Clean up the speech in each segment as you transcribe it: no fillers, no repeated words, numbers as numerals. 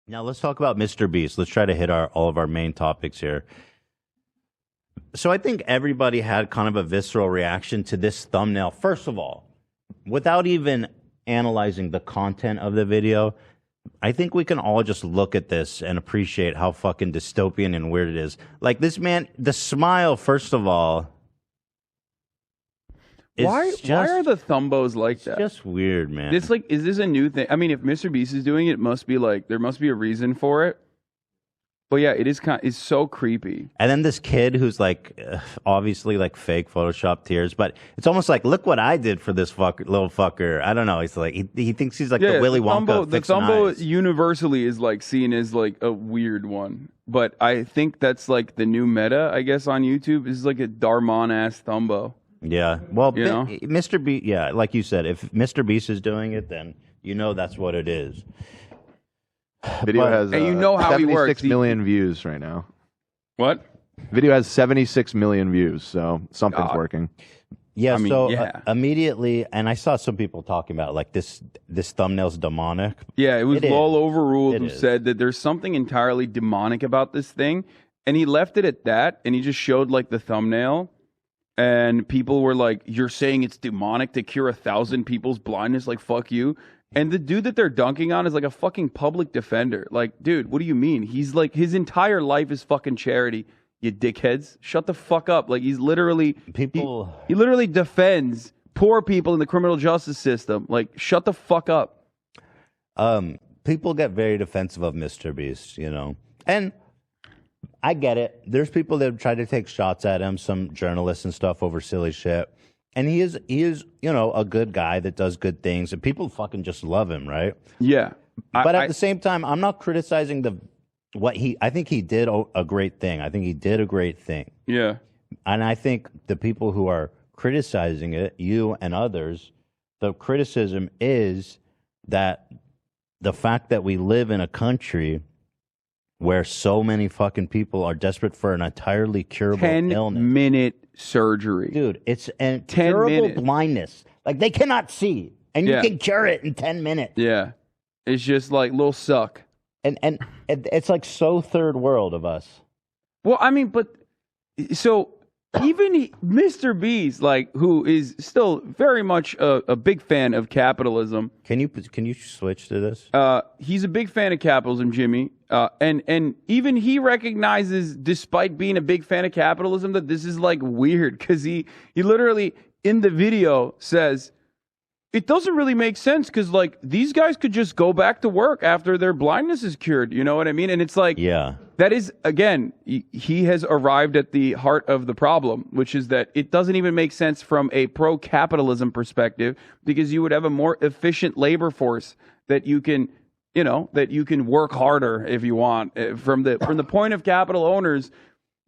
Now let's talk about Mr. Beast. Let's try to hit all of our main topics here. So I think everybody had kind of a visceral reaction to this thumbnail. First of all, without even analyzing the content of the video, I think we can all just look at this and appreciate how fucking dystopian and weird it is. Like this man, the smile, first of all. Why are the thumbos like that? Just weird, man. This is this a new thing? I mean, if Mr. Beast is doing it, it must be like there must be a reason for it. But yeah, it's so creepy. And then this kid who's like obviously like fake Photoshop tears, but it's almost like, look what I did for this little fucker. I don't know. He's like he thinks he's like the Willy Wonka. The thumbo universally is like seen as like a weird one, but I think that's like the new meta, I guess, on YouTube is like a Darmon ass thumbo. Yeah, well, Mr. Beast, yeah, like you said, if Mr. Beast is doing it, then you know that's what it is. Video has and you know how 76 million views right now. What? Video has 76 million views, so something's working. Yeah, I mean, immediately, and I saw some people talking about like this thumbnail's demonic. Yeah, it was Lol Overruled who said that there's something entirely demonic about this thing, and he left it at that, and he just showed like the thumbnail. And people were like, you're saying it's demonic to cure 1,000 people's blindness? Like, fuck you. And the dude that they're dunking on is like a fucking public defender. Like, dude, what do you mean? He's like, his entire life is fucking charity, you dickheads. Shut the fuck up. Like, he's literally... He literally defends poor people in the criminal justice system. Like, shut the fuck up. People get very defensive of Mr. Beast, you know. And... I get it. There's people that try to take shots at him, some journalists and stuff over silly shit. And he is, you know, a good guy that does good things, and people fucking just love him, right? Yeah. But at the same time, I'm not criticizing I think he did a great thing. I think he did a great thing. Yeah. And I think the people who are criticizing it, you and others, the criticism is that the fact that we live in a country where so many fucking people are desperate for an entirely curable illness. 10-minute surgery. Dude, it's a curable blindness. Like, they cannot see, and you can cure it in 10 minutes. Yeah. It's just like, little suck. And it's like so third world of us. Well, I mean, but, so, even Mr. Beast, like, who is still very much a big fan of capitalism. Can you switch to this? He's a big fan of capitalism, Jimmy. And even he recognizes, despite being a big fan of capitalism, that this is like weird because he literally in the video says it doesn't really make sense because like these guys could just go back to work after their blindness is cured. You know what I mean? And it's like, yeah, that is, again, he has arrived at the heart of the problem, which is that it doesn't even make sense from a pro-capitalism perspective because you would have a more efficient labor force that you can, you know, that you can work harder if you want. From the point of capital owners,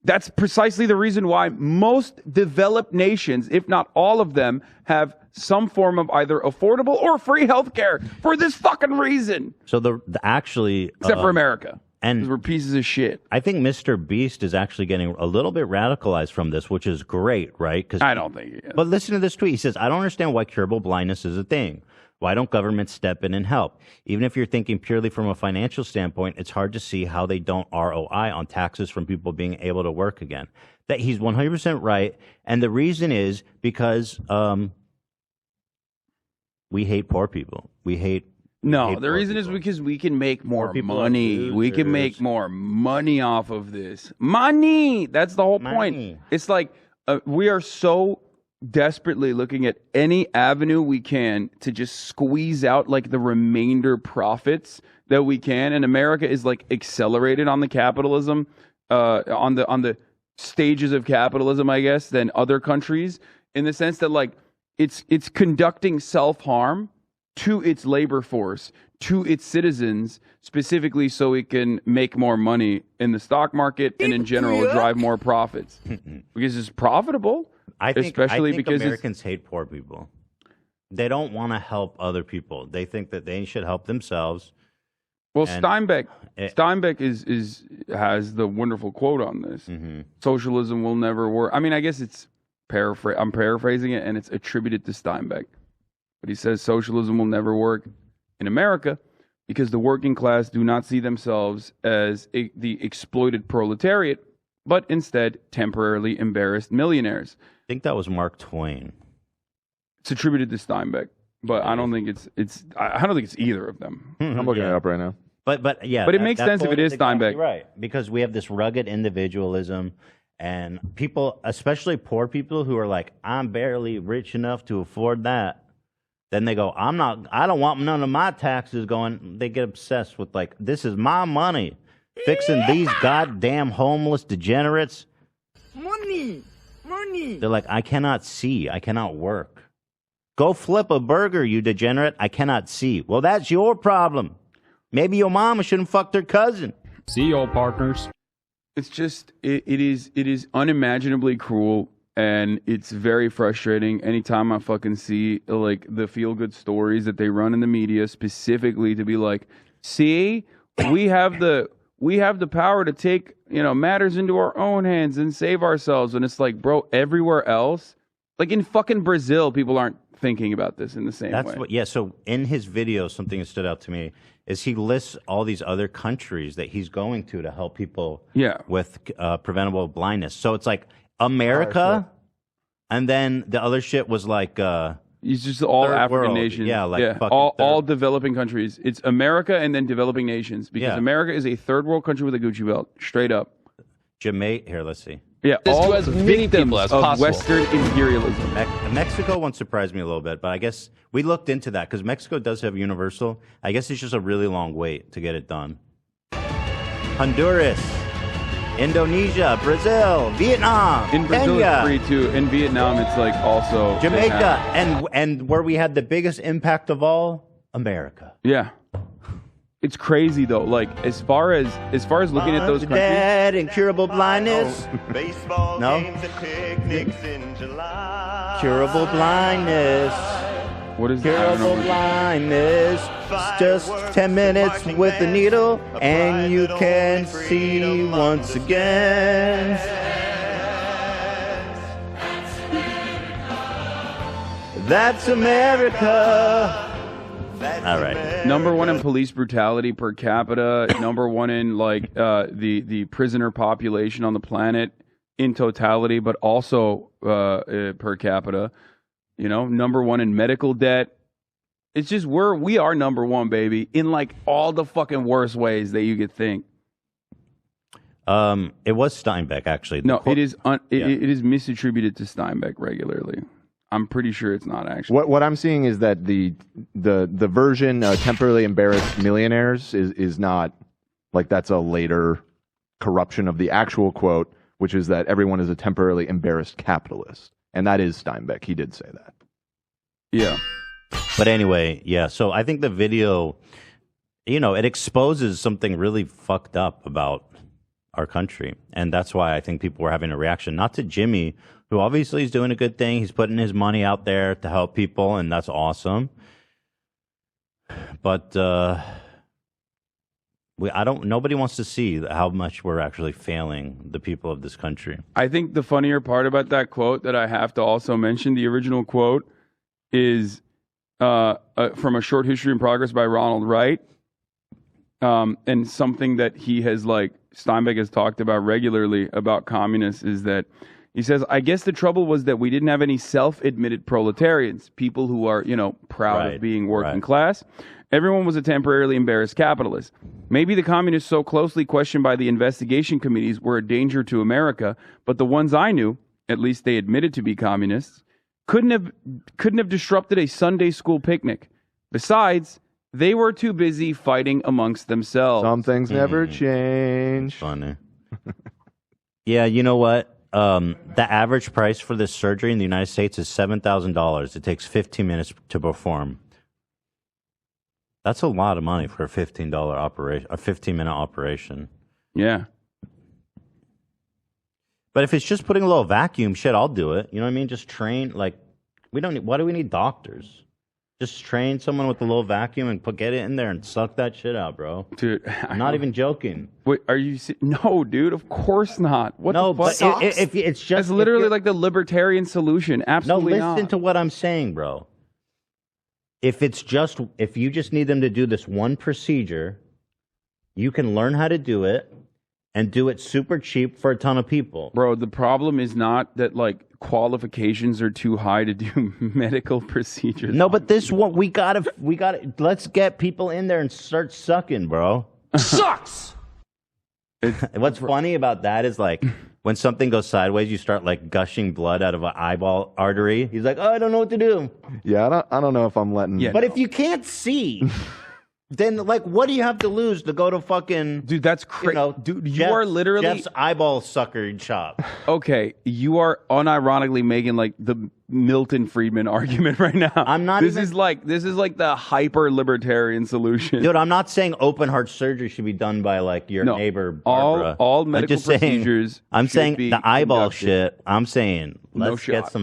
that's precisely the reason why most developed nations, if not all of them, have some form of either affordable or free healthcare for this fucking reason. So the actually... Except for America. And we're pieces of shit. I think Mr. Beast is actually getting a little bit radicalized from this, which is great, right? I don't think he is. But listen to this tweet. He says, I don't understand why curable blindness is a thing. Why don't governments step in and help? Even if you're thinking purely from a financial standpoint, it's hard to see how they don't ROI on taxes from people being able to work again. That he's 100% right. And the reason is because we hate poor people. No, the reason is because we can make more money. We can make more money off of this. Money! That's the whole point. It's like we are so desperately looking at any avenue we can to just squeeze out like the remainder profits that we can. And America is like accelerated on the capitalism, on the stages of capitalism, I guess, than other countries in the sense that like it's conducting self-harm to its labor force, to its citizens, specifically so it can make more money in the stock market and in general drive more profits. Because it's profitable. I think because Americans hate poor people. They don't want to help other people. They think that they should help themselves. Well, Steinbeck has the wonderful quote on this. Mm-hmm. Socialism will never work. I mean, I guess I'm paraphrasing it, and it's attributed to Steinbeck. But he says socialism will never work in America because the working class do not see themselves as the exploited proletariat, but instead temporarily embarrassed millionaires. I think that was Mark Twain. It's attributed to Steinbeck, but I don't think it's either of them. I'm looking it up right now. But yeah, but it makes sense if it is exactly Steinbeck, right? Because we have this rugged individualism, and people, especially poor people, who are like, I'm barely rich enough to afford that. Then they go, I don't want none of my taxes going. They get obsessed with like, this is my money, fixing these goddamn homeless degenerates. Money. They're like, I cannot see, I cannot work. Go flip a burger, you degenerate. I cannot see. Well, that's your problem. Maybe your mama shouldn't fuck their cousin. See you, old partners. It's just, it is unimaginably cruel, and it's very frustrating anytime I fucking see like the feel-good stories that they run in the media specifically to be like, see, we have the power to take, matters into our own hands and save ourselves. And it's like, bro, everywhere else, like in fucking Brazil, people aren't thinking about this in the same way. So in his video, something that stood out to me is he lists all these other countries that he's going to help people with preventable blindness. So it's like America, and then the other shit was like it's just all African nations. Yeah, all developing countries. It's America and then developing nations, because America is a third world country with a Gucci belt, straight up. Jamaica, here, let's see. Yeah, all as many people as possible. Western imperialism. Mexico once surprised me a little bit, but I guess we looked into that because Mexico does have universal. I guess it's just a really long wait to get it done. Honduras, Indonesia, Brazil, Vietnam, in Brazil Kenya. It's free too. In Vietnam, it's like also Jamaica, and where we had the biggest impact of all, America. Yeah. It's crazy though. Like as far as looking at those countries, dead, incurable blindness. Baseball No. games and picnics in July. Curable blindness. What is that? Curable blindness. Just 10 minutes with the needle, and you can see once again. That's America. All right. Number one in police brutality per capita. Number one in like the prisoner population on the planet in totality, but also per capita. Number one in medical debt. It's just we are number one, baby, in like all the fucking worst ways that you could think. It was Steinbeck, actually. No, it is it is misattributed to Steinbeck regularly. I'm pretty sure it's not actually. What I'm seeing is that the version temporarily embarrassed millionaires is not like, that's a later corruption of the actual quote, which is that everyone is a temporarily embarrassed capitalist, and that is Steinbeck. He did say that. Yeah. But anyway, yeah. So I think the video, it exposes something really fucked up about our country, and that's why I think people were having a reaction, not to Jimmy, who obviously is doing a good thing. He's putting his money out there to help people, and that's awesome. But nobody wants to see how much we're actually failing the people of this country. I think the funnier part about that quote that I have to also mention, the original quote, is from A Short History in Progress by Ronald Wright, and something that he has, like, Steinbeck has talked about regularly about communists, is that he says, I guess the trouble was that we didn't have any self-admitted proletarians, people who are, proud of being working class. Everyone was a temporarily embarrassed capitalist. Maybe the communists so closely questioned by the investigation committees were a danger to America, but the ones I knew, at least they admitted to be communists, couldn't have disrupted a Sunday school picnic. Besides, they were too busy fighting amongst themselves. Some things never change. Funny. Yeah, you know what? The average price for this surgery in the United States is $7,000. It takes 15 minutes to perform. That's a lot of money for a $15 operation, a 15-minute operation. Yeah. But if it's just putting a little vacuum, shit, I'll do it. You know what I mean? Just train, like, why do we need doctors? Just train someone with a little vacuum and get it in there and suck that shit out, bro. Dude, I'm not even joking. Wait, are you? No, dude, of course not. What no, the fuck? But if it's just... It's literally like the libertarian solution. Absolutely not. No, listen to what I'm saying, bro. if you just need them to do this one procedure, you can learn how to do it and do it super cheap for a ton of people. Bro, the problem is not that like qualifications are too high to do medical procedures. No, but this one we gotta let's get people in there and start sucking, bro. Sucks. What's funny about that is like when something goes sideways, you start like gushing blood out of an eyeball artery. He's like, oh, I don't know what to do. Yeah, I don't know if I'm letting. Yeah, but if you can't see, then like, what do you have to lose to go to fucking? Dude, that's crazy. Dude, you Jeff, are literally Jeff's eyeball sucker shop. Okay, you are unironically making like the Milton Friedman argument right now. I'm not. This is like the hyper libertarian solution. Dude, I'm not saying open heart surgery should be done by like your neighbor Barbara. All medical procedures. I'm saying be the eyeball conducted. shit. I'm saying let's shot.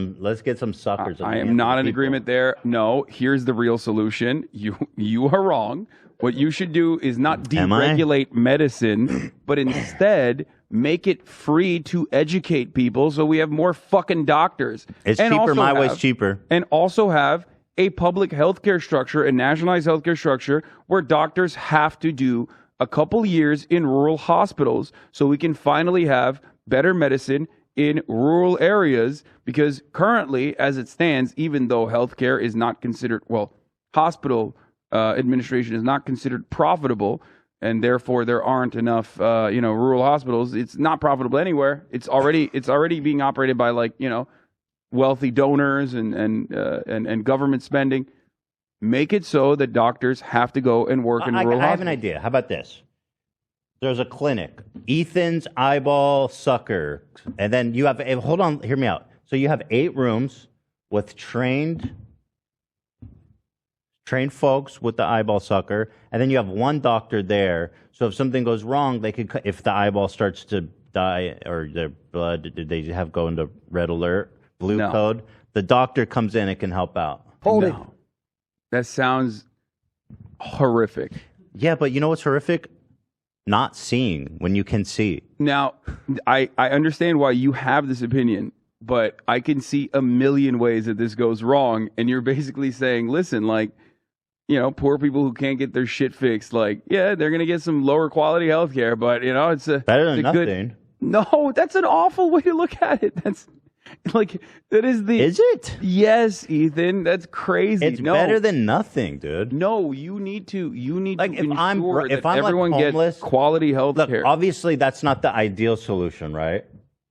get some suckers. I am not in agreement there. No, here's the real solution. You are wrong. What you should do is not deregulate medicine, but instead make it free to educate people so we have more fucking doctors. It's cheaper. My way's cheaper. And also have a public healthcare structure, a nationalized healthcare structure, where doctors have to do a couple years in rural hospitals so we can finally have better medicine in rural areas, because currently, as it stands, even though healthcare is not considered, hospital administration is not considered profitable, and therefore there aren't enough, rural hospitals. It's not profitable anywhere. It's already being operated by wealthy donors and government spending. Make it so that doctors have to go and work in rural hospitals. I have an idea. How about this? There's a clinic, Ethan's Eyeball Sucker, and then you have. Hold on, hear me out. So you have 8 rooms with trained folks with the eyeball sucker, and then you have one doctor there. So if something goes wrong, they could. If the eyeball starts to die or their blood, they have go into red alert, blue code. The doctor comes in and can help out. Hold it. That sounds horrific. Yeah, but you know what's horrific? Not seeing when you can see. Now, I understand why you have this opinion, but I can see a million ways that this goes wrong, and you're basically saying, listen, poor people who can't get their shit fixed, they're going to get some lower quality health care, but, it's better than nothing. No, that's an awful way to look at it. That's that is the... Is it? Yes, Ethan, that's crazy. It's better than nothing, dude. No, you need to ensure if I'm everyone homeless, gets quality health care. Obviously, that's not the ideal solution, right?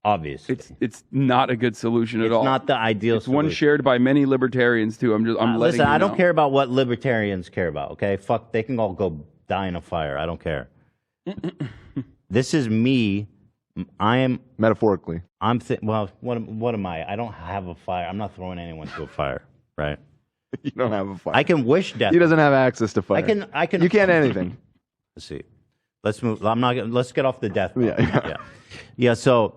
Obviously. It's not a good solution at all. It's not the ideal solution. One shared by many libertarians, too. I'm letting listen, you I know. don't care about what libertarians care about, okay? Fuck, they can all go die in a fire. I don't care. This is me. I am... Metaphorically. What am I? I don't have a fire. I'm not throwing anyone to a fire, right? You don't have a fire. I can wish death. He doesn't have access to fire. I can. You can't anything. Let's see. Let's move. Let's get off the death. Yeah. So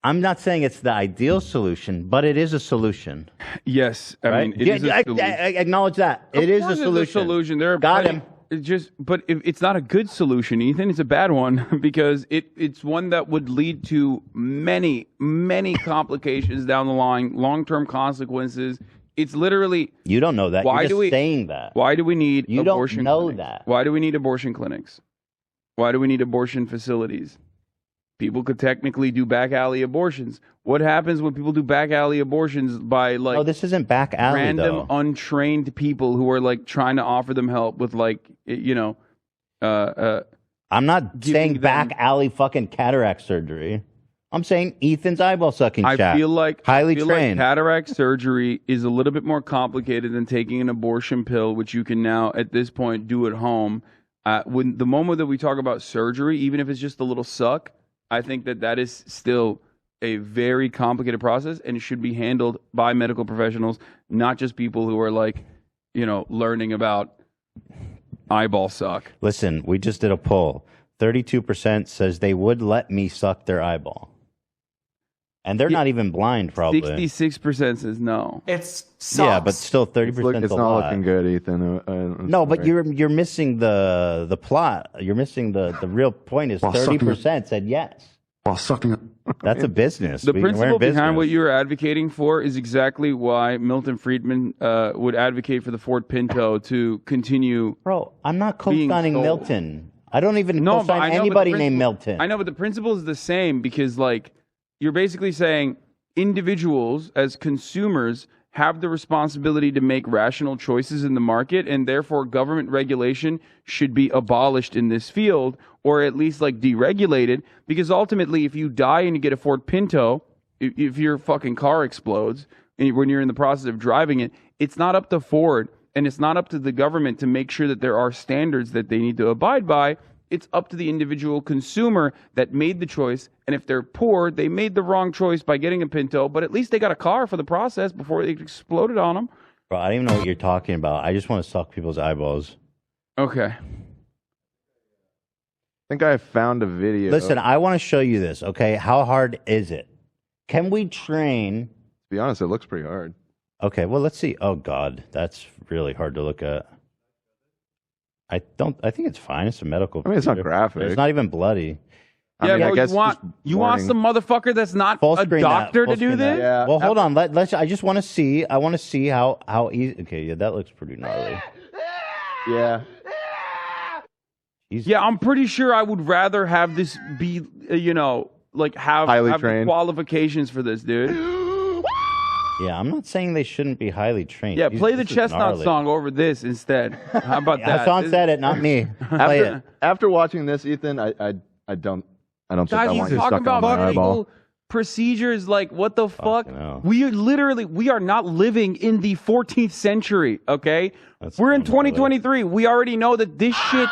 I'm not saying it's the ideal solution, but it is a solution. Yes, I mean, it is a solution. I acknowledge that. It is a solution. It's a solution. There are Got him. But it's not a good solution, Ethan. It's a bad one because it's one that would lead to many, many complications down the line, long-term consequences. It's literally... You don't know that. You're just saying that. Why do we need abortion clinics? You don't know that. Why do we need abortion clinics? Why do we need abortion facilities? People could technically do back alley abortions. What happens when people do back alley abortions by No, this isn't back alley, random untrained people who are trying to offer them help with I'm not saying back alley fucking cataract surgery. I'm saying Ethan's eyeball sucking shaft. I feel like trained. Cataract surgery is a little bit more complicated than taking an abortion pill, which you can now at this point do at home. When the moment that we talk about surgery, even if it's just a little suck, I think that is still a very complicated process and it should be handled by medical professionals, not just people who are learning about eyeball suck. Listen, we just did a poll. 32% says they would let me suck their eyeball. And they're not even blind, probably. 66% says no. Yeah, but still 30%. It's not looking good, Ethan. No, but you're missing the plot. You're missing the real point. Is 30% said yes. While sucking That's a business. The principle behind what you're advocating for is exactly why Milton Friedman would advocate for the Ford Pinto to continue. Bro, I'm not co-signing Milton. I don't even co-sign anybody named Milton. I know, but the principle is the same because, like, you're basically saying individuals as consumers have the responsibility to make rational choices in the market, and therefore government regulation should be abolished in this field, or at least like deregulated, because ultimately if you die and you get a Ford Pinto, if your fucking car explodes when you're in the process of driving it, it's not up to Ford and it's not up to the government to make sure that there are standards that they need to abide by. It's up to the individual consumer that made the choice. And if they're poor, they made the wrong choice by getting a Pinto, but at least they got a car for the process before it exploded on them. Bro, I don't even know what you're talking about. I just want to suck people's eyeballs. Okay. I think I found a video. Listen, I want to show you this, okay? How hard is it? Can we train? To be honest, it looks pretty hard. Okay, well, let's see. Oh, God, that's really hard to look at. I think it's fine. It's a medical. I mean, it's not graphic. It's not even bloody. Yeah, I guess you want some motherfucker that's not a doctor to do this? Yeah. Well, hold on. Let's. I just want to see. I want to see how easy. Okay, yeah, that looks pretty gnarly. Yeah. Yeah, I'm pretty sure I would rather have this be, like have the qualifications for this, dude. Yeah, I'm not saying they shouldn't be highly trained. Yeah, play the Chestnut song over this instead. How about that? Hassan said it, not me. Play it. After watching this, Ethan, I don't think I want you talking stuck on my eyeball. Procedures, like, what the fuck? We are not living in the 14th century, okay? We're in 2023. We already know that this shit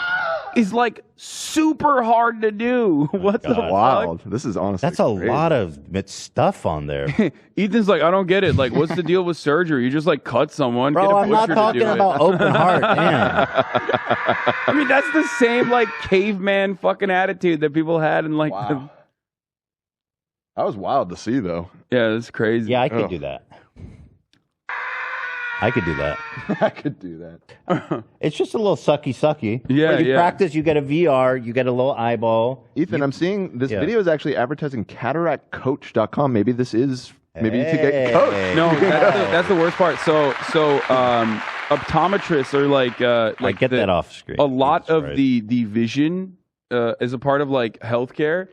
is like super hard to do. What the fuck? Wild. This is honestly That's a lot of stuff on there. Ethan's like, I don't get it. Like, what's the deal with surgery? You just like cut someone. Bro, get a I'm not butcher talking to do about it. open heart. Damn. I mean, that's the same like caveman fucking attitude that people had in like. Wow. That was wild to see, though. Yeah, that's crazy. Yeah, I could do that. I could do that. I could do that. It's just a little sucky. Yeah, you practice, you get a VR, you get a little eyeball. Ethan, I'm seeing this video is actually advertising cataractcoach.com. Maybe this is you could get coached. No, that's the worst part. So optometrists are like get that off screen. A lot of the vision as a part of like healthcare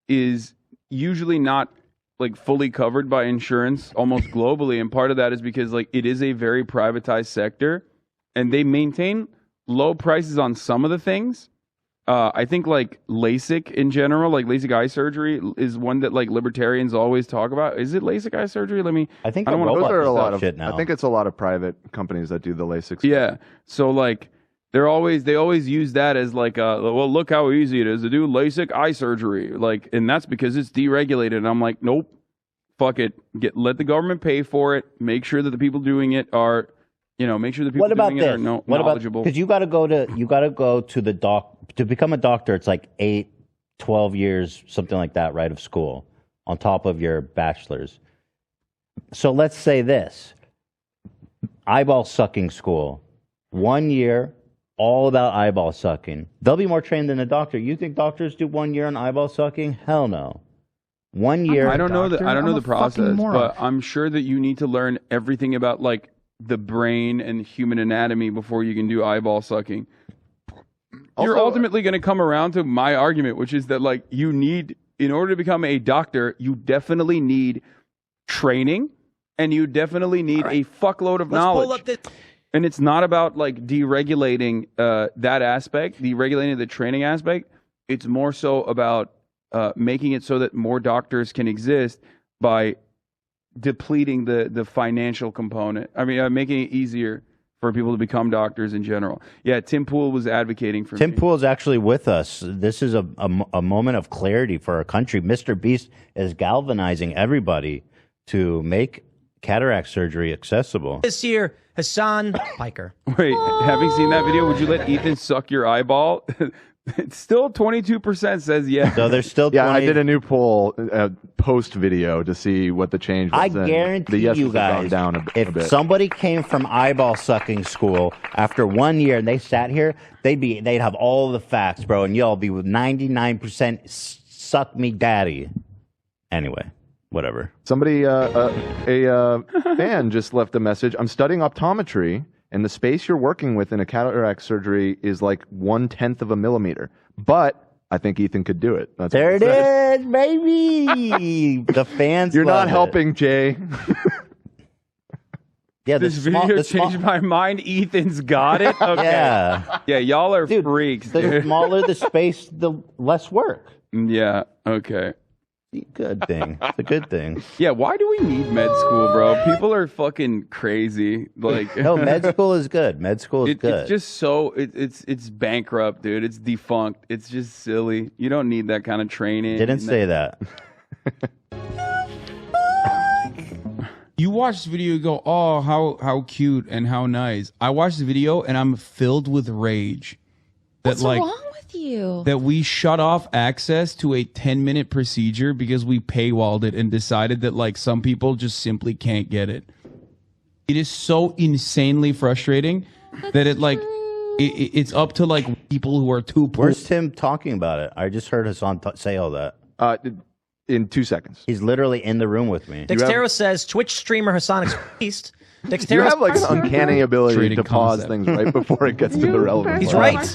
is usually not like fully covered by insurance almost globally, and part of that is because like it is a very privatized sector and they maintain low prices on some of the things. I think like LASIK in general, like LASIK eye surgery is one that like libertarians always talk about. Is it LASIK eye surgery? I think those are a lot of shit now. I think it's a lot of private companies that do the LASIK. Yeah. So like they always use that as like well, look how easy it is to do LASIK eye surgery. Like, and that's because it's deregulated. And I'm like, nope, fuck it. Let the government pay for it. Make sure that the people doing it are, make sure the people doing it are knowledgeable. Because you got to go to the to become a doctor. It's like 8-12 years, something like that, right, of school on top of your bachelor's. So let's say this: eyeball sucking school, 1 year. All about eyeball sucking. They'll be more trained than a doctor. You think doctors do 1 year on eyeball sucking? Hell no. 1 year. I don't know the process, but I'm sure that you need to learn everything about like the brain and human anatomy before you can do eyeball sucking. You're ultimately going to come around to my argument, which is that like in order to become a doctor, you definitely need training and you definitely need a fuckload of knowledge. And it's not about like deregulating that aspect, deregulating the training aspect. It's more so about making it so that more doctors can exist by depleting the financial component. I mean, making it easier for people to become doctors in general. Yeah, Tim Pool was advocating for Tim Pool is actually with us. This is a moment of clarity for our country. Mr. Beast is galvanizing everybody to make cataract surgery accessible. This year, Hassan Piker. Wait, having seen that video, would you let Ethan suck your eyeball? It's still 22% says yes. So there's still 20... Yeah, I did a new poll post video to see what the change was. I guarantee you guys, if somebody came from eyeball sucking school after 1 year and they sat here, they'd have all the facts, bro, and y'all be with 99% suck me daddy. Anyway, whatever. Somebody, a fan just left a message. I'm studying optometry, and the space you're working with in a cataract surgery is like 1/10 of a millimeter. But I think Ethan could do it. That's There it is, baby. The fans. You're love not helping, Jay. Yeah, this video changed my mind. Ethan's got it. Okay. Yeah, y'all are freaks. The smaller the space, the less work. Yeah. Okay. Good thing. It's a good thing. Yeah. Why do we need med school, bro? People are fucking crazy. Like, no, med school is good. Med school is good. It's just so it's bankrupt, dude. It's defunct. It's just silly. You don't need that kind of training. Didn't say that. You watch the video, you go, oh, how cute and how nice. I watched the video and I'm filled with rage. What's wrong with you? That we shut off access to a 10-minute procedure because we paywalled it and decided that like some people just simply can't get it. It is so insanely frustrating that it like it's up to like people who are too poor. Where's Tim talking about it? I just heard Hassan say all that. In 2 seconds. He's literally in the room with me. Dextero says Twitch streamer Hassan Beast. You have like an uncanny ability to pause things right before it gets to the relevant. He's right.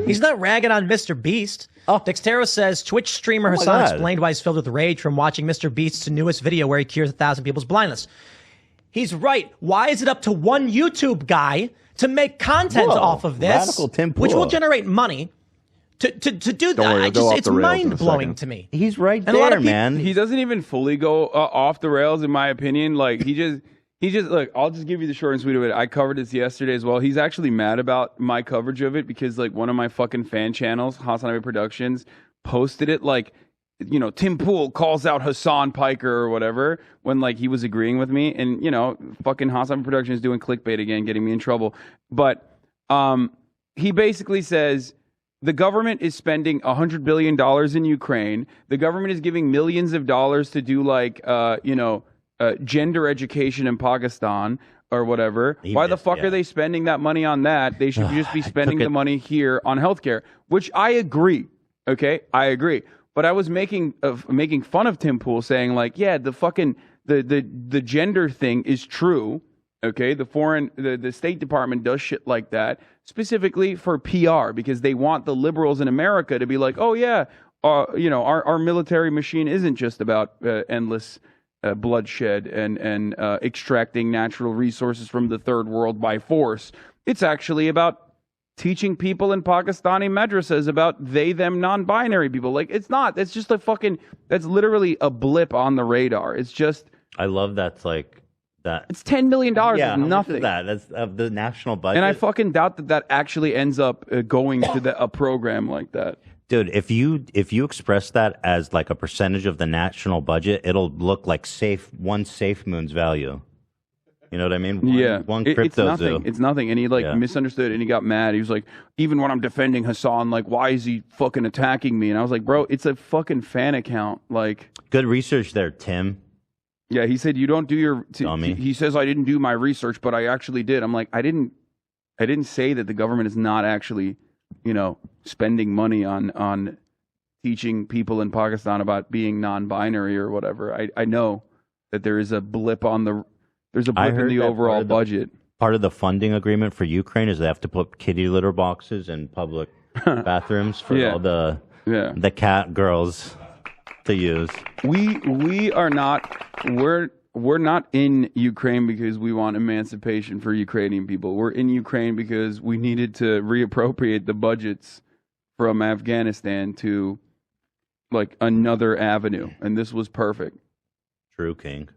He's not ragging on Mr. Beast. Dextero says Twitch streamer Hassan explained why he's filled with rage from watching Mr. Beast's newest video where he cures 1,000 people's blindness. He's right. Why is it up to one YouTube guy to make content off of this, Radical Tim which will Pool. generate money? To do that, worry, it's mind blowing to me. He's right And a lot there, of people- man. He doesn't even fully go off the rails, in my opinion. Like he just look. I'll just give you the short and sweet of it. I covered this yesterday as well. He's actually mad about my coverage of it because like one of my fucking fan channels, Hassan Productions, posted it like, you know, Tim Pool calls out Hassan Piker or whatever when like he was agreeing with me, and you know, fucking Hassan Productions doing clickbait again, getting me in trouble. But he basically says, the government is spending $100 billion in Ukraine. The government is giving millions of dollars to do like, gender education in Pakistan or whatever. Why the fuck are they spending that money on that? They should just be spending the money here on healthcare, which I agree. Okay, I agree. But I was making fun of Tim Pool, saying like, yeah, the fucking the gender thing is true. Okay, the State Department does shit like that specifically for PR because they want the liberals in America to be like, oh yeah, our military machine isn't just about endless bloodshed and extracting natural resources from the third world by force. It's actually about teaching people in Pakistani madrasas about they/them non-binary people. Like it's not. It's just that's literally a blip on the radar. It's just. I love that's like. That. It's $10 million. Yeah, it's nothing. That's of the national budget. And I fucking doubt that actually ends up going to a program like that. Dude, if you express that as like a percentage of the national budget, it'll look like one Safe Moon's value. You know what I mean? One crypto it's nothing. zoo. It's nothing. And he misunderstood and he got mad. He was like, even when I'm defending Hassan, like, why is he fucking attacking me? And I was like, bro, it's a fucking fan account. Like, good research there, Tim. Yeah, he said you don't do your. Dummy. He says I didn't do my research, but I actually did. I'm like, I didn't say that the government is not actually, spending money on teaching people in Pakistan about being non-binary or whatever. I know that there is a blip in the overall budget. Part of the funding agreement for Ukraine is they have to put kitty litter boxes in public bathrooms for all the cat girls to use. We're not in Ukraine because we want emancipation for Ukrainian people. We're in Ukraine because we needed to reappropriate the budgets from Afghanistan to like another avenue, and this was perfect. True, King.